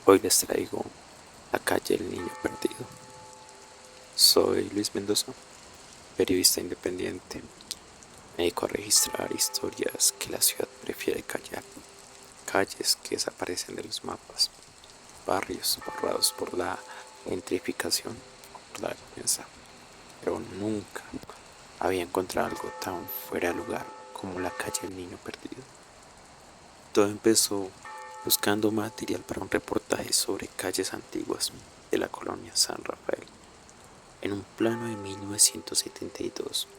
Hoy les traigo La calle del niño perdido. Soy Luis Mendoza, periodista independiente. Me dedico a registrar historias que la ciudad prefiere callar, calles que desaparecen de los mapas, barrios borrados por la gentrificación o por la vergüenza. Pero nunca había encontrado algo tan fuera de lugar como la calle del niño perdido. Todo empezó buscando material para un reportaje sobre calles antiguas de la colonia San Rafael. En un plano de 1972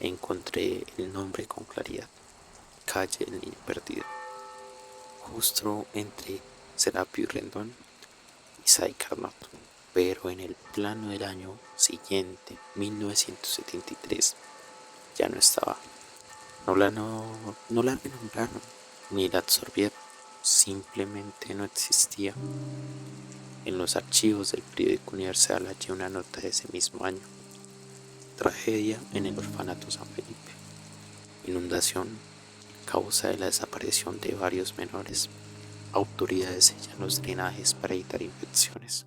encontré el nombre con claridad: Calle del Niño Perdido, justo entre Serapio y Rendón y Say Carnot. Pero en el plano del año siguiente, 1973, ya no estaba. No la renombraron ni la absorbieron, simplemente no existía. En los archivos del periódico Universal hallé una nota de ese mismo año: tragedia en el orfanato San Felipe. Inundación causa de la desaparición de varios menores. Autoridades sellan los drenajes para evitar infecciones.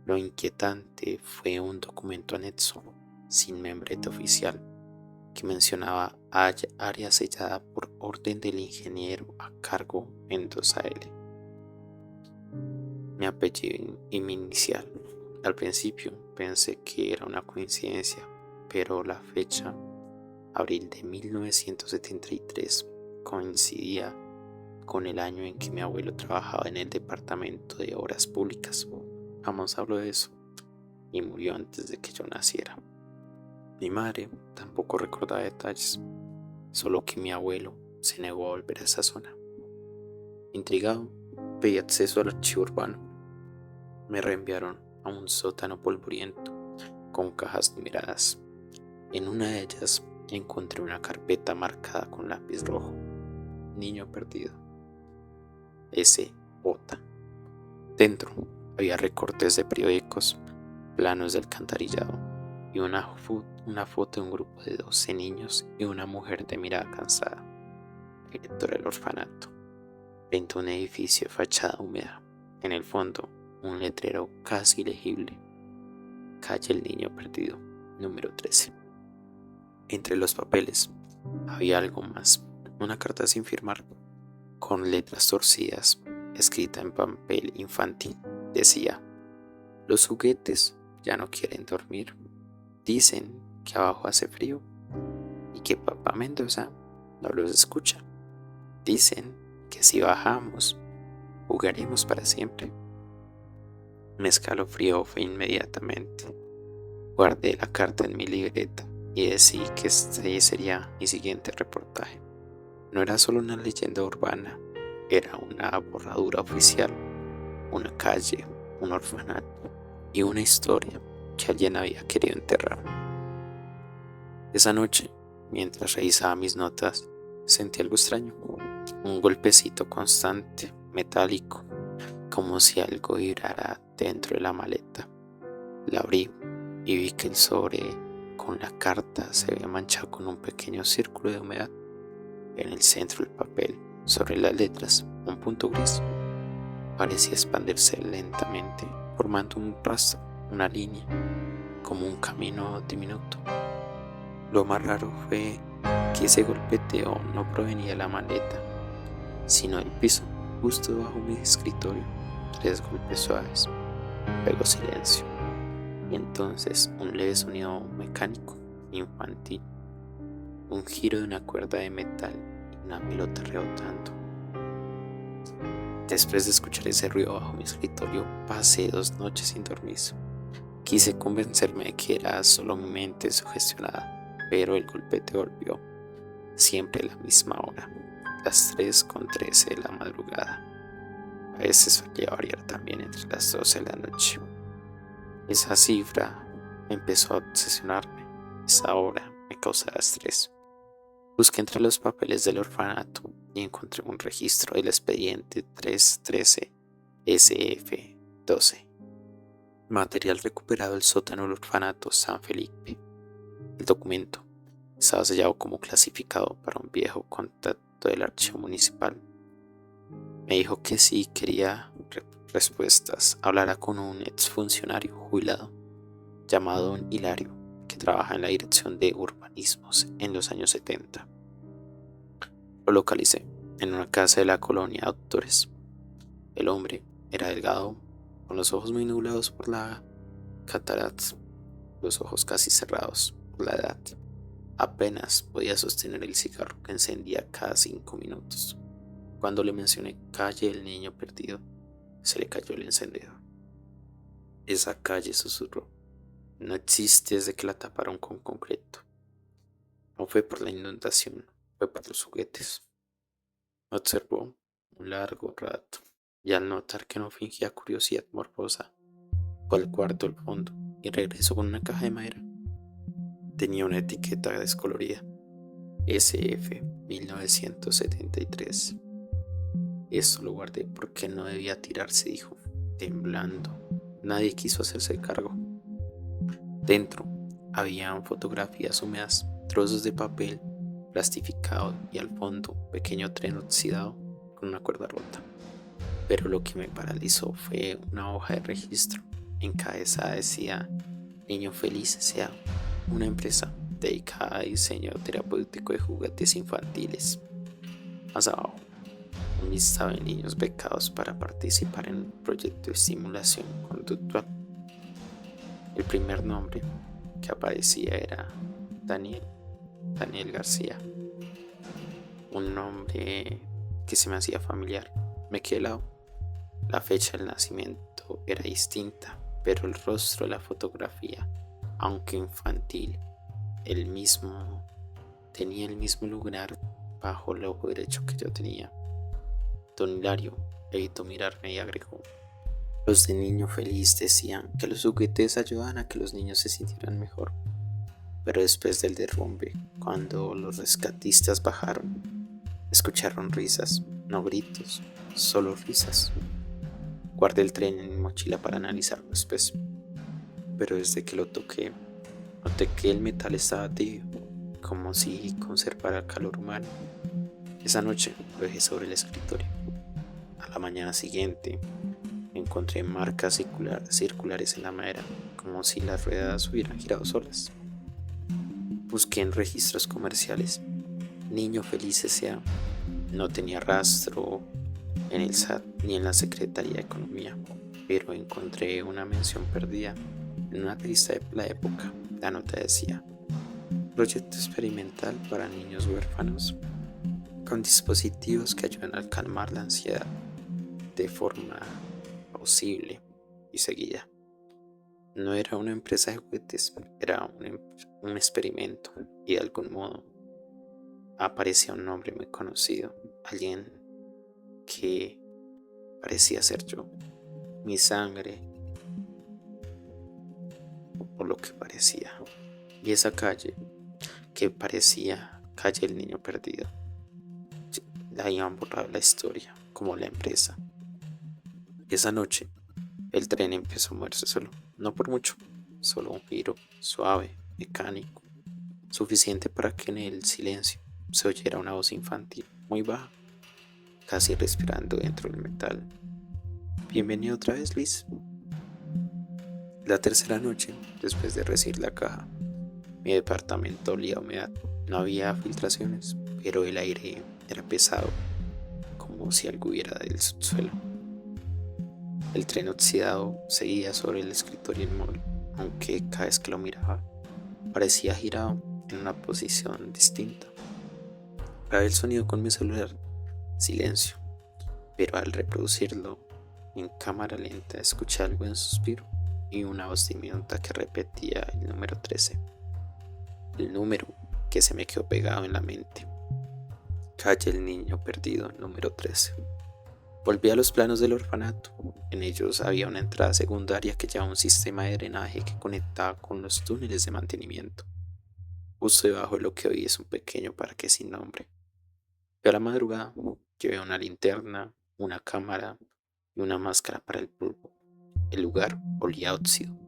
Lo inquietante fue un documento anexo, sin membrete oficial, que mencionaba área sellada por orden del ingeniero a cargo Mendoza L. Mi apellido y mi inicial. Al principio pensé que era una coincidencia, pero la fecha, abril de 1973, coincidía con el año en que mi abuelo trabajaba en el departamento de obras públicas. Jamás habló de eso y murió antes de que yo naciera. Mi madre tampoco recordaba detalles, solo que mi abuelo se negó a volver a esa zona. Intrigado, pedí acceso al archivo urbano. Me reenviaron a un sótano polvoriento con cajas numeradas. En una de ellas encontré una carpeta marcada con lápiz rojo: Niño perdido, S.J. Dentro había recortes de periódicos, planos del alcantarillado y una foto de un grupo de 12 niños y una mujer de mirada cansada. Director del orfanato. Frente a un edificio de fachada húmeda. En el fondo, un letrero casi legible: Calle el Niño Perdido, número 13. Entre los papeles había algo más: una carta sin firmar, con letras torcidas, escrita en papel infantil. Decía: los juguetes ya no quieren dormir. Dicen que abajo hace frío y que papá Mendoza no los escucha. Dicen que si bajamos, jugaremos para siempre. Me escalofrió fue inmediatamente. Guardé la carta en mi libreta y decidí que este sería mi siguiente reportaje. No era solo una leyenda urbana, era una borradura oficial, una calle, un orfanato y una historia que alguien había querido enterrar. Esa noche, mientras revisaba mis notas, sentí algo extraño, un golpecito constante, metálico, como si algo vibrara dentro de la maleta. La abrí y vi que el sobre con la carta se había manchado con un pequeño círculo de humedad. En el centro del papel, sobre las letras, un punto gris parecía expandirse lentamente, formando un rastro, una línea, como un camino diminuto. Lo más raro fue que ese golpeteo no provenía de la maleta, sino del piso, justo debajo de mi escritorio. 3 golpes suaves, luego silencio, y entonces un leve sonido mecánico, infantil, un giro de una cuerda de metal y una pelota rebotando. Después de escuchar ese ruido bajo mi escritorio, pasé 2 noches sin dormir. Quise convencerme de que era solo mi mente sugestionada, pero el golpeteo volvió, siempre a la misma hora, las 3:13 de la madrugada. A veces solía variar también entre las 12 de la noche. Esa cifra empezó a obsesionarme. Esa hora me causaba estrés. Busqué entre los papeles del orfanato y encontré un registro del expediente 313 SF12. Material recuperado del sótano del orfanato San Felipe. El documento estaba sellado como clasificado para un viejo contacto del archivo municipal. Me dijo que si quería respuestas, hablara con un exfuncionario jubilado llamado Don Hilario, que trabaja en la Dirección de Urbanismos en los años 70. Lo localicé en una casa de la colonia Doctores. El hombre era delgado, con los ojos muy nublados por la catarata, los ojos casi cerrados por la edad. Apenas podía sostener el cigarro que encendía cada 5 minutos. Cuando le mencioné calle El Niño Perdido, se le cayó el encendedor. Esa calle, susurró, no existe desde que la taparon con concreto. No fue por la inundación, fue por los juguetes. Me observó un largo rato y al notar que no fingía curiosidad morbosa, fue al cuarto del fondo y regresó con una caja de madera. Tenía una etiqueta descolorida, SF 1973. Esto lo guardé porque no debía tirarse, dijo, temblando. Nadie quiso hacerse cargo. Dentro habían fotografías húmedas, trozos de papel plastificado y al fondo un pequeño tren oxidado con una cuerda rota. Pero lo que me paralizó fue una hoja de registro. Encabezada decía Niño Feliz S.A., una empresa dedicada a diseño terapéutico de juguetes infantiles. Más abajo, un listado de niños becados para participar en un proyecto de estimulación conductual. El primer nombre que aparecía era Daniel García, un nombre que se me hacía familiar. Me quedé helado. La fecha del nacimiento era distinta, pero el rostro de la fotografía, aunque infantil, tenía el mismo lugar bajo el ojo derecho que yo tenía. Don Hilario evitó mirarme y agregó: los de Niño Feliz decían que los juguetes ayudaban a que los niños se sintieran mejor. Pero después del derrumbe, cuando los rescatistas bajaron, escucharon risas, no gritos, solo risas. Guardé el tren en mi mochila para analizarlo después, pero desde que lo toqué, noté que el metal estaba tibio, como si conservara el calor humano. Esa noche lo dejé sobre el escritorio. A la mañana siguiente, encontré marcas circulares en la madera, como si las ruedas hubieran girado solas. Busqué en registros comerciales. Niño Feliz S.A. No tenía rastro en el SAT ni en la Secretaría de Economía, pero encontré una mención perdida en una revista de la época. La nota decía: proyecto experimental para niños huérfanos con dispositivos que ayudan a calmar la ansiedad de forma posible. Y seguía: no era una empresa de juguetes, era un experimento, y de algún modo aparecía un nombre muy conocido, alguien que parecía ser yo, mi sangre, o lo que parecía. Y esa calle, que parecía calle El Niño Perdido, la habían borrado la historia, como la empresa. Y esa noche, el tren empezó a moverse solo, no por mucho, solo un giro suave, mecánico, suficiente para que en el silencio se oyera una voz infantil, muy baja, casi respirando dentro del metal. Bienvenido otra vez, Luis. La tercera noche, después de recibir la caja, mi departamento olía a humedad. No había filtraciones, pero el aire era pesado, como si algo hubiera del subsuelo. El tren oxidado seguía sobre el escritorio inmóvil, aunque cada vez que lo miraba parecía girado en una posición distinta. Grabé el sonido con mi celular, silencio, pero al reproducirlo en cámara lenta escuché algo en suspiro y una voz diminuta que repetía el número 13, el número que se me quedó pegado en la mente. Calle El Niño Perdido, número 13. Volví a los planos del orfanato. En ellos había una entrada secundaria que llevaba un sistema de drenaje que conectaba con los túneles de mantenimiento. Justo debajo de lo que hoy es un pequeño parque sin nombre. Y a la madrugada llevé una linterna, una cámara y una máscara para el polvo. El lugar olía a óxido,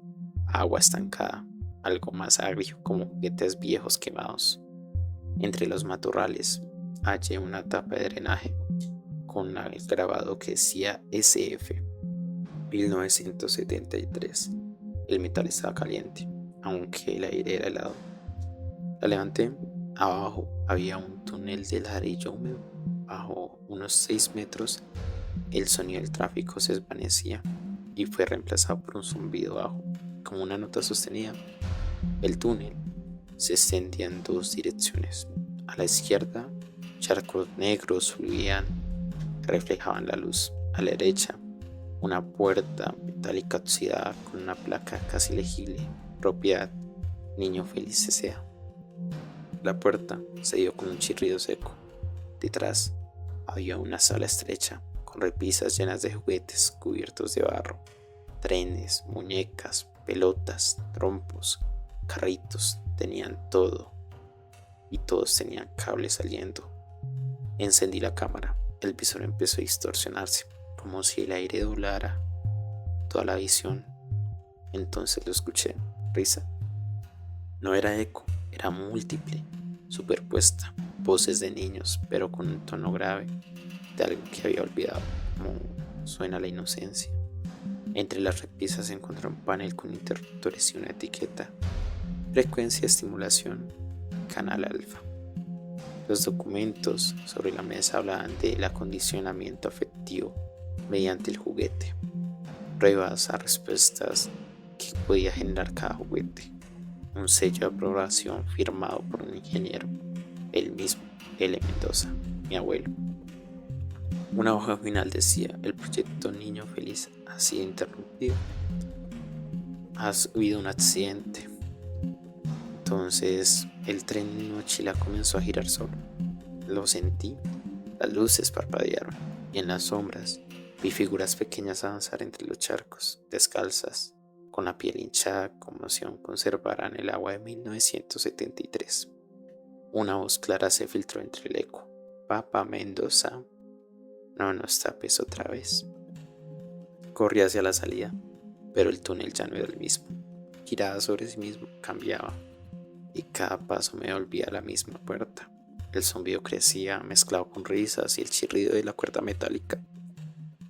agua estancada, algo más agrio como juguetes viejos quemados. Entre los matorrales hallé una tapa de drenaje con el grabado que decía SF. 1973. El metal estaba caliente, aunque el aire era helado. La levanté. Abajo había un túnel de ladrillo húmedo. Bajo unos 6 metros, el sonido del tráfico se desvanecía y fue reemplazado por un zumbido bajo, como una nota sostenida. El túnel se extendía en dos direcciones. A la izquierda, charcos negros fluían, reflejaban la luz. A la derecha, una puerta metálica oxidada con una placa casi legible: propiedad Niño Feliz S.A. La puerta se dio con un chirrido seco. Detrás había una sala estrecha, con repisas llenas de juguetes cubiertos de barro, trenes, muñecas, pelotas, trompos, carritos. Tenían todo, y todos tenían cables saliendo. Encendí la cámara. El visor empezó a distorsionarse, como si el aire doblara toda la visión. Entonces lo escuché. Risa. No era eco, era múltiple, superpuesta. Voces de niños, pero con un tono grave, de algo que había olvidado, como suena la inocencia. Entre las repisas encontré un panel con interruptores y una etiqueta: frecuencia de estimulación, canal alfa. Los documentos sobre la mesa hablaban del acondicionamiento afectivo mediante el juguete, pruebas a respuestas que podía generar cada juguete, un sello de aprobación firmado por un ingeniero, el mismo L. Mendoza, mi abuelo. Una hoja final decía: el proyecto Niño Feliz ha sido interrumpido. Ha habido un accidente. Entonces el tren en mochila comenzó a girar solo. Lo sentí. Las luces parpadearon y en las sombras vi figuras pequeñas avanzar entre los charcos, descalzas, con la piel hinchada como si aún conservaran el agua de 1973. Una voz clara se filtró entre el eco: Papá Mendoza, no nos tapes otra vez. Corrí hacia la salida, pero el túnel ya no era el mismo. Giraba sobre sí mismo, cambiaba, y cada paso me volvía a la misma puerta. El zumbido crecía, mezclado con risas y el chirrido de la cuerda metálica.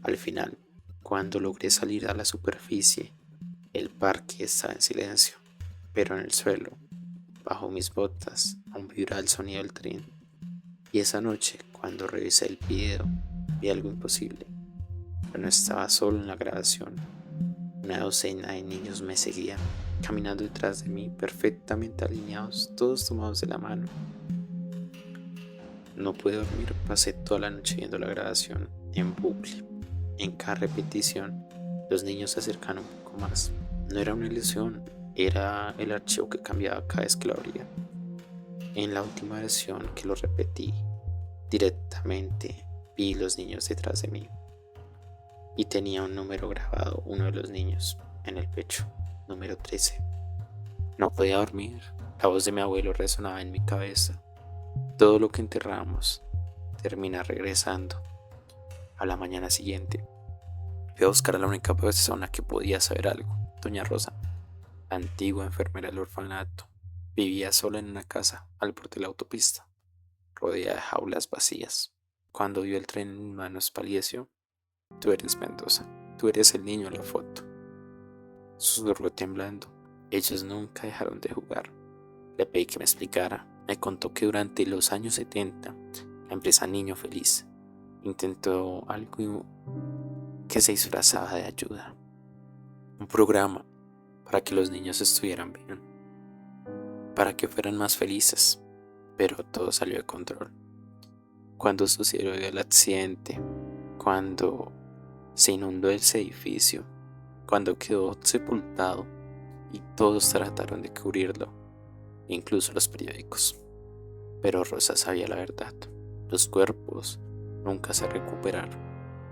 Al final, cuando logré salir a la superficie, el parque estaba en silencio, pero en el suelo, bajo mis botas, aún vibraba el sonido del tren. Y esa noche, cuando revisé el video, vi algo imposible. Pero no estaba solo en la grabación. Una docena de niños me seguían, caminando detrás de mí, perfectamente alineados, todos tomados de la mano. No pude dormir, pasé toda la noche viendo la grabación en bucle. En cada repetición, los niños se acercaron un poco más. No era una ilusión, era el archivo que cambiaba cada vez que lo abría. En la última versión que lo repetí, directamente vi los niños detrás de mí. Y tenía un número grabado, uno de los niños, en el pecho, número 13. No podía dormir. La voz de mi abuelo resonaba en mi cabeza. Todo lo que enterramos termina regresando. A la mañana siguiente, fui a buscar a la única persona que podía saber algo: doña Rosa, la antigua enfermera del orfanato. Vivía sola en una casa al borde de la autopista, rodeada de jaulas vacías. Cuando vio el tren en mis manos, palideció. Tú eres Mendoza, tú eres el niño en la foto, susurró temblando. Ellos nunca dejaron de jugar. Le pedí que me explicara. Me contó que durante los años 70, la empresa Niño Feliz intentó algo que se disfrazaba de ayuda. Un programa para que los niños estuvieran bien, para que fueran más felices. Pero todo salió de control. Cuando sucedió el accidente, cuando se inundó ese edificio, cuando quedó sepultado y todos trataron de cubrirlo, incluso los periódicos. Pero Rosa sabía la verdad. Los cuerpos nunca se recuperaron.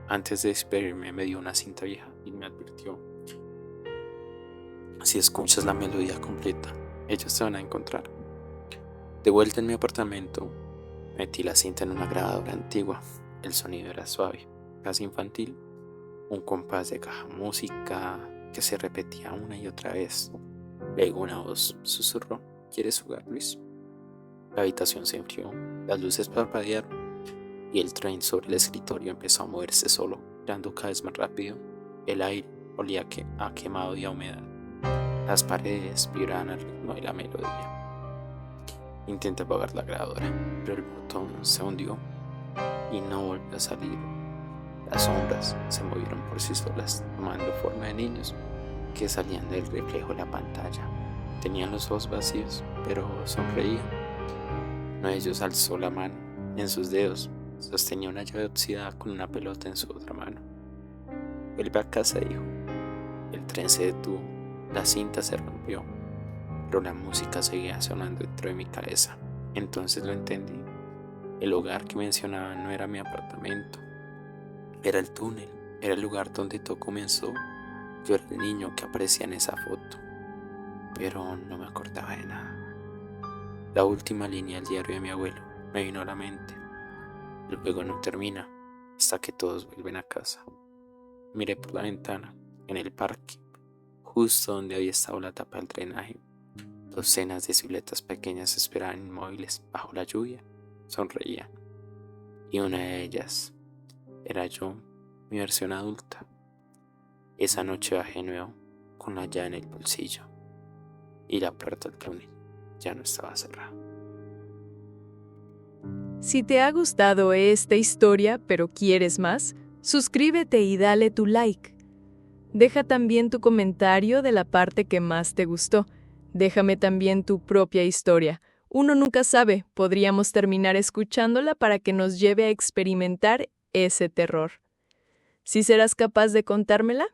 Antes de despedirme me dio una cinta vieja y me advirtió: si escuchas la melodía completa, ellos te van a encontrar. De vuelta en mi apartamento, metí la cinta en una grabadora antigua. El sonido era suave, casi infantil, un compás de caja música que se repetía una y otra vez. Luego una voz susurró: ¿quieres jugar, Luis? La habitación se enfrió, las luces parpadearon y el tren sobre el escritorio empezó a moverse solo, girando cada vez más rápido. El aire olía a quemado y a humedad. Las paredes vibraban al ritmo de la melodía. Intenté apagar la grabadora, pero el botón se hundió y no volvió a salir. Las sombras se movieron por sí solas, tomando forma de niños que salían del reflejo de la pantalla. Tenían los ojos vacíos, pero sonreían. Uno de ellos alzó la mano. En sus dedos sostenía una llave oxidada con una pelota en su otra mano. Vuelve a casa, dijo. El tren se detuvo, la cinta se rompió, pero la música seguía sonando dentro de mi cabeza. Entonces lo entendí. El hogar que mencionaba no era mi apartamento, era el túnel, era el lugar donde todo comenzó. Yo era el niño que aparecía en esa foto, pero no me acordaba de nada. La última línea del diario de mi abuelo me vino a la mente. Luego no termina hasta que todos vuelven a casa. Miré por la ventana, en el parque, justo donde había estado la tapa del drenaje. Docenas de siluetas pequeñas esperaban inmóviles bajo la lluvia. Sonreían. Y una de ellas era yo, mi versión adulta. Esa noche bajé de nuevo, con la llave en el bolsillo. Y la puerta del túnel ya no estaba cerrada. Si te ha gustado esta historia, pero quieres más, suscríbete y dale tu like. Deja también tu comentario de la parte que más te gustó. Déjame también tu propia historia. Uno nunca sabe, podríamos terminar escuchándola para que nos lleve a experimentar ese terror. ¿Sí serás capaz de contármela?